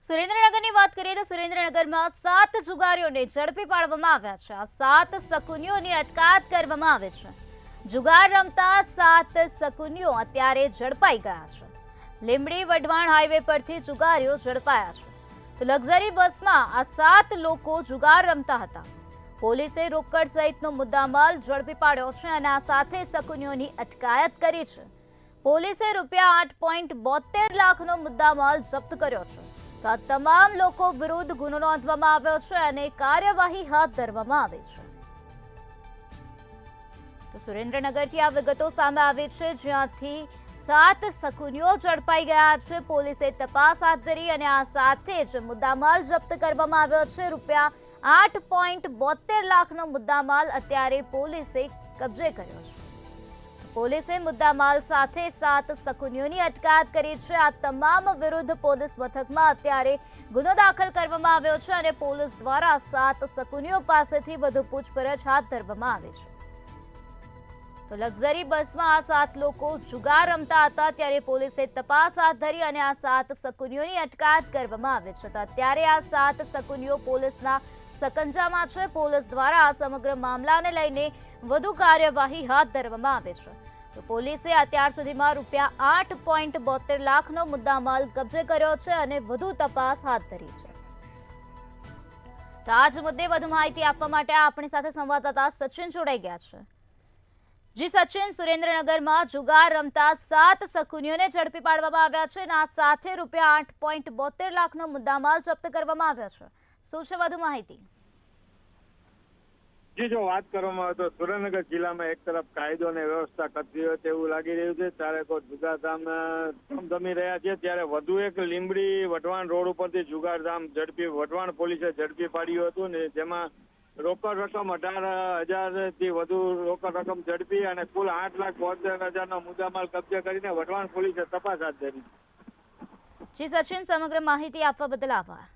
સુરેન્દ્રનગરની વાત કરીએ તો સુરેન્દ્રનગરમાં 7 જુગારીઓને ઝડપી પાડવામાં આવ્યા છે। આ 7 શકુનીઓની અટકાયત કરવામાં આવી છે। જુગાર રમતા 7 શકુનીઓ અત્યારે ઝડપાઈ ગયા છે। લીંબડી વઢવાણ હાઈવે પરથી જુગારીઓ ઝડપાયા છે। તો લક્ઝરી બસમાં આ 7 લોકો જુગાર રમતા હતા। પોલીસે રોકડ સહિતનો મુદ્દામાલ ઝડપી પાડ્યો છે અને આ સાથે શકુનીઓની અટકાયત કરી છે। પોલીસે રૂપિયા 8.72 લાખનો મુદ્દામાલ જપ્ત કર્યો છે। તો આ તમામ લોકો વિરુદ્ધ ગુનો નોંધવામાં આવ્યો છે અને કાર્યવાહી હાથ ધરવામાં આવી છે। તો સુરેન્દ્રનગરથી આ વિગતો સામે આવી છે, જ્યાંથી 7 શકુનીઓ ઝડપાઈ ગયા છે। પોલીસે તપાસ હાથ ધરી અને આ સાથે જ મુદ્દામાલ જપ્ત કરવામાં આવ્યો છે। રૂપિયા 8.72 લાખનો મુદ્દામાલ અત્યારે પોલીસે કબજે કર્યો છે। પોલીસે મુદ્દામાલ સાથે 7 શકુનીઓની અટકાયત કરી છે। આ તમામ વિરુદ્ધ પોલીસ મથકમાં અત્યારે ગુનો દાખલ કરવામાં આવ્યો છે અને પોલીસ દ્વારા 7 શકુનીઓ પાસેથી વધુ પૂછપરછ હાથ ધરવામાં આવી છે। તો લક્ઝરી બસમાં આ 7 લોકો જુગાર રમતા હતા, ત્યારે પોલીસે તપાસ હાથ ધરી અને આ 7 શકુનીઓની અટકાયત કરવામાં આવી છે। તો અત્યારે આ 7 શકુનીઓ પોલીસના સકંજામાં છે। પોલીસ દ્વારા આ સમગ્ર મામલાને લઈને વધુ કાર્યવાહી હાથ ધરવામાં આવે છે। તો પોલીસે અત્યાર સુધીમાં રૂપિયા 8.72 લાખનો મુદ્દામાલ કબજે કર્યો છે અને વધુ તપાસ હાથ ધરી છે। તો આ જ મુદ્દે વધુ માહિતી આપવા માટે આપણી સાથે સંવાદદાતા સચિન જોડાઈ ગયા છે। જી સચિન, સુરેન્દ્રનગરમાં જુગાર રમતા 7 શકુનીઓને ઝડપી પાડવામાં આવ્યા છે અને આ સાથે રૂપિયા 8.72 લાખનો મુદ્દામાલ જપ્ત કરવામાં આવ્યો છે। શું છે વધુ માહિતી? જી, જો વાત કરવામાં આવે તો સુરેન્દ્રનગર જિલ્લામાં એક તરફ કાયદો અને વ્યવસ્થા કથળી હોય તેવું લાગી રહ્યું છે, ત્યારે કોઈ જુગારધામ ધમધમી રહ્યા છે, ત્યારે વધુ એક લીંબડી વઢવાણ રોડ ઉપરથી જુગારધામ વઢવાણ પોલીસે ઝડપી પાડ્યું હતું ને જેમાં રોકડ રકમ 18,000 થી વધુ રોકડ રકમ ઝડપી અને કુલ 8,72,000 મુદ્દામાલ કબજે કરીને વઢવાણ પોલીસે તપાસ હાથ ધરી। જી સચિન, સમગ્ર માહિતી આપવા બદલ આભાર।